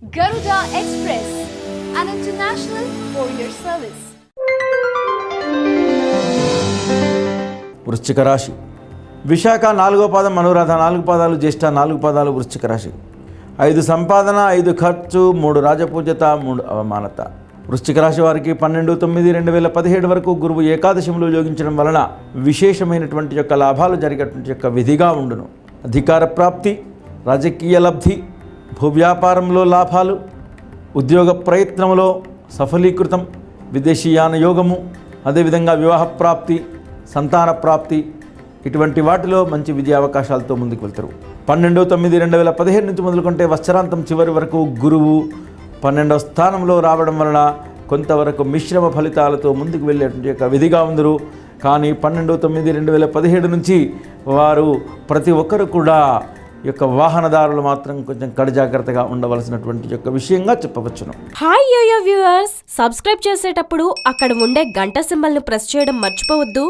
Garuda Express, an international courier service. వృశ్చిక రాశి. విశాఖ 4వ పాదం, అనురాధ 4 పాదాలు, జ్యేష్ఠ 4 పాదాలు వృశ్చిక రాశి. 5 సంపాదన, 5 ఖర్చు, 3 రాజపూజ్యత, 3 అవమానత. వృశ్చిక రాశి వారికి 12/9/2017 వరకు గురువు ఏకాదశిలో యోగించడం వలన విశేషమైనటువంటి యొక్క లాభాలు జరిగేటువంటి యొక్క విధిగా ఉండును. అధికార ప్రాప్తి, రాజకీయ లబ్ధి, భూవ్యాపారంలో లాభాలు, ఉద్యోగ ప్రయత్నంలో సఫలీకృతం, విదేశీయాన యోగము, అదేవిధంగా వివాహ ప్రాప్తి, సంతాన ప్రాప్తి, ఇటువంటి వాటిలో మంచి విజయ అవకాశాలతో ముందుకు వెళ్తారు. 12/9/2017 నుంచి మొదలుకుంటే వత్సరాంతం చివరి వరకు గురువు 12వ స్థానంలో రావడం వలన కొంతవరకు మిశ్రమ ఫలితాలతో ముందుకు వెళ్ళేటువంటి యొక్క విధిగా ఉందరు. కానీ 12/9/2017 నుంచి వారు ప్రతి ఒక్కరు కూడా యొక్క వాహనదారులు మాత్రం కొంచెం కడజాగ్రత్తగా ఉండవలసినటువంటి యొక్క విషయంగా చెప్పవచ్చును. హాయ్ యోయో వ్యూవర్స్, సబ్స్క్రైబ్ చేసేటప్పుడు అక్కడ ఉండే గంట సింబల్ ను ప్రెస్ చేయడం మర్చిపోవద్దు.